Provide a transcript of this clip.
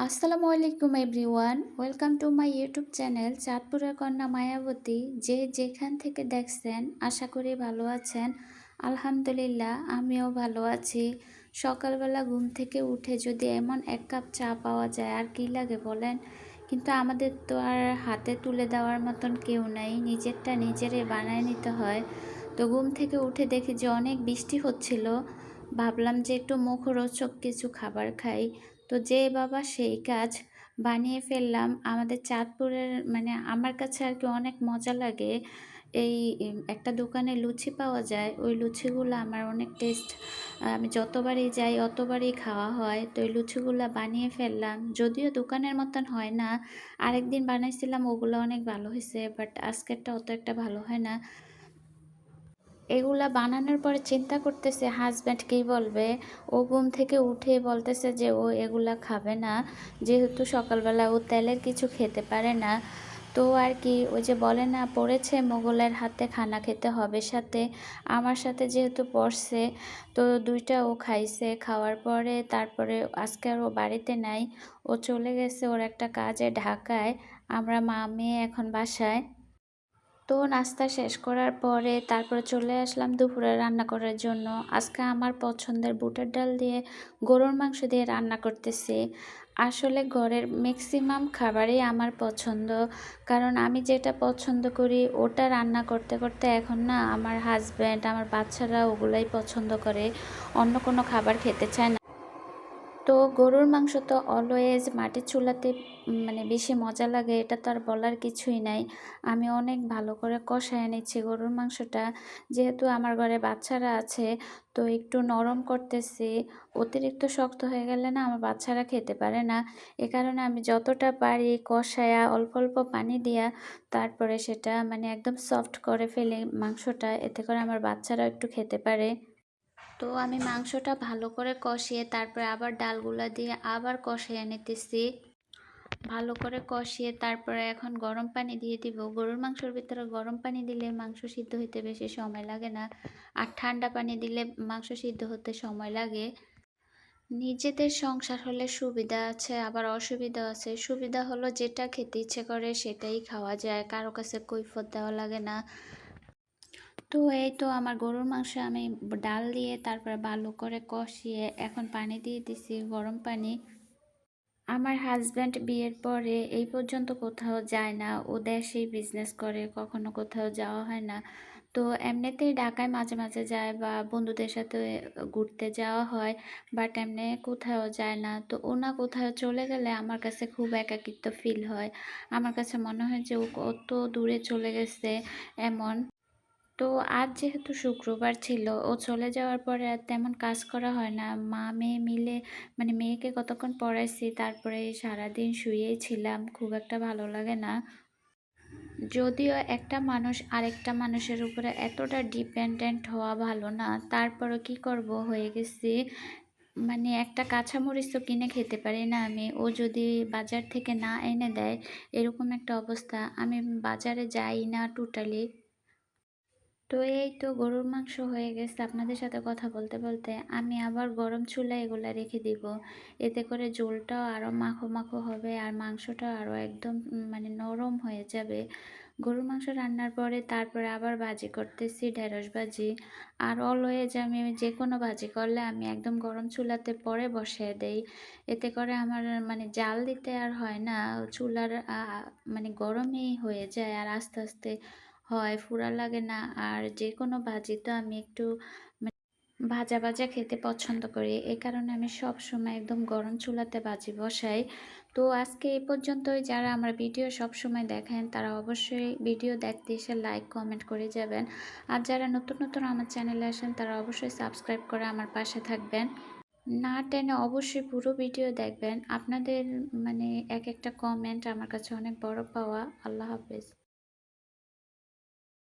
আসসালামু আলাইকুম everyone, welcome to my YouTube channel চাঁদপুরের কন্যা মায়াবতী। যে যেখান থেকে দেখছেন আশা করি ভালো আছেন। আলহামদুলিল্লাহ আমিও ভালো আছি। সকালবেলা ঘুম থেকে উঠে যদি এমন এক কাপ চা পাওয়া যায় আর কি লাগে বলেন। কিন্তু আমাদের তো আর হাতে তুলে দেওয়ার মতন কেউ নাই, নিজেরটা নিজেরে বানায় নিতে হয়। তো ঘুম থেকে উঠে দেখি যে অনেক বৃষ্টি হচ্ছিল, ভাবলাম যে একটু মুখরোচক কিছু খাবার খাই। তো যে বাবা সেই কাজ, বানিয়ে ফেললাম। আমাদের চাঁদপুরের মানে আমার কাছে আর কি অনেক মজা লাগে। এই একটা দোকানে লুচি পাওয়া যায়, ওই লুচিগুলো আমার অনেক টেস্ট। আমি যতবারই যাই অতবারই খাওয়া হয়। তো এই লুচিগুলো বানিয়ে ফেললাম, যদিও দোকানের মতন হয় না। আরেকদিন বানাইছিলাম, ওগুলো অনেক ভালো হয়েছে, বাট আজকেরটা অত একটা ভালো হয় না। এগুলা বানানোর পরে চিন্তা করতেছে হাজব্যান্ড কী বলবে। ও ঘুম থেকে উঠে বলতেছে যে ও এগুলা খাবে না, যেহেতু সকালবেলা ও তেলের কিছু খেতে পারে না। তো আর কি, ওই যে বলে না, পড়েছে মোগলের হাতে খানা খেতে হবে সাথে। আমার সাথে যেহেতু পড়ছে, তো দুইটা ও খাইছে। খাওয়ার পরে তারপরে আজকে আর ও বাড়িতে নাই, ও চলে গেছে ওর একটা কাজে ঢাকায়। আমরা মা মেয়ে এখন বাসায়। তো নাস্তা শেষ করার পরে তারপরে চলে আসলাম দুপুরে রান্না করার জন্য। আজকে আমার পছন্দের বুটের ডাল দিয়ে গরুর মাংস দিয়ে রান্না করতেছি। আসলে ঘরের ম্যাক্সিমাম খাবারই আমার পছন্দ, কারণ আমি যেটা পছন্দ করি ওটা রান্না করতে করতে এখন না আমার হাজব্যান্ড আমার বাচ্চারা ওগুলাই পছন্দ করে, অন্য কোনো খাবার খেতে চায় না। তো গরুর মাংস তো অলওয়েজ মাটির চুলাতে মানে বেশি মজা লাগে, এটা তো আর বলার কিছুই নাই। আমি অনেক ভালো করে কষায় নিচ্ছি গরুর মাংসটা, যেহেতু আমার ঘরে বাচ্চারা আছে। তো একটু নরম করতেছি, অতিরিক্ত শক্ত হয়ে গেলে না আমার বাচ্চারা খেতে পারে না। এ কারণে আমি যতটা পারি কষায়া অল্প অল্প পানি দিয়া তারপরে সেটা মানে একদম সফট করে ফেলি মাংসটা, এতে করে আমার বাচ্চারা একটু খেতে পারে। তো আমি মাংসটা ভালো করে কষিয়ে তারপরে আবার ডালগুলা দিয়ে আবার কষিয়ে নিতেছি। ভালো করে কষিয়ে তারপরে এখন গরম পানি দিয়ে দিব। গরুর মাংসের ভিতরে গরম পানি দিলে মাংস সিদ্ধ হইতে বেশি সময় লাগে না, আর ঠান্ডা পানি দিলে মাংস সিদ্ধ হতে সময় লাগে। নিজেদের সংসার হলে সুবিধা আছে আবার অসুবিধা আছে। সুবিধা হলো যেটা খেতে ইচ্ছে করে সেটাই খাওয়া যায়, কারো কাছে কৈফিয়ত দেওয়া লাগে না। তো এই তো আমার গরুর মাংস আমি ডাল দিয়ে তারপরে ভালো করে কষিয়ে এখন পানি দিয়ে দিছি, গরম পানি। আমার হাজব্যান্ড বিয়ের পরে এই পর্যন্ত কোথাও যায় না, ও দেশেই বিজনেস করে, কখনো কোথাও যাওয়া হয় না। তো এমনিতেই ঢাকায় মাঝে মাঝে যায় বা বন্ধুদের সাথে ঘুরতে যাওয়া হয়, বাট এমনি কোথাও যায় না। তো ওনা কোথাও চলে গেলে আমার কাছে খুব একাকিত্ব ফিল হয়। আমার কাছে মনে হয় যে ও কত দূরে চলে গেছে এমন। তো আজ যেহেতু শুক্রবার ছিল, ও চলে যাওয়ার পরে আর তেমন কাজ করা হয় না। মা মেয়ে মিলে মানে মেয়েকে কতক্ষণ পড়াইছি, তারপরে সারাদিন শুয়েই ছিলাম, খুব একটা ভালো লাগে না। যদিও একটা মানুষ আরেকটা মানুষের উপরে এতটা ডিপেন্ডেন্ট হওয়া ভালো না, তারপরও কি করব, হয়ে গেছি। মানে একটা কাঁচামরিচ তো কিনে খেতে পারি না আমি, ও যদি বাজার থেকে না এনে দেয়, এরকম একটা অবস্থা। আমি বাজারে যাই না টোটালি। তো এই তো গরুর মাংস হয়ে গেছে, আপনাদের সাথে কথা বলতে বলতে আমি আবার গরম চুলায় এগুলা রেখে দিব। এতে করে ঝোলটাও আরও মাখো মাখো হবে আর মাংসটাও আরও একদম মানে নরম হয়ে যাবে। গরুর মাংস রান্নার পরে তারপরে আবার ভাজি করতেছি, ঢেঁড়স ভাজি। আর অলওয়েজ আমি যে কোনো ভাজি করলে আমি একদম গরম চুলাতে পরে বসিয়ে দেই। এতে করে আমার মানে জাল দিতে আর হয় না, চুলার মানে গরমই হয়ে যায় আর আস্তে আস্তে হয়, ফুরা লাগে না। আর যে কোনো ভাজি তো আমি একটু ভাজা ভাজা খেতে পছন্দ করি, এই কারণে আমি সব সময় একদম গরম চুলাতে ভাজি বসাই। তো আজকে এই পর্যন্তই। যারা আমার ভিডিও সব সময় দেখেন তারা অবশ্যই ভিডিও দেখতে এসে লাইক কমেন্ট করে যাবেন, আর যারা নতুন নতুন আমার চ্যানেলে আসেন তারা অবশ্যই সাবস্ক্রাইব করে আমার পাশে থাকবেন। না টেনে অবশ্যই পুরো ভিডিও দেখবেন। আপনাদের মানে এক একটা কমেন্ট আমার কাছে অনেক বড় পাওয়া। আল্লাহ হাফেজ।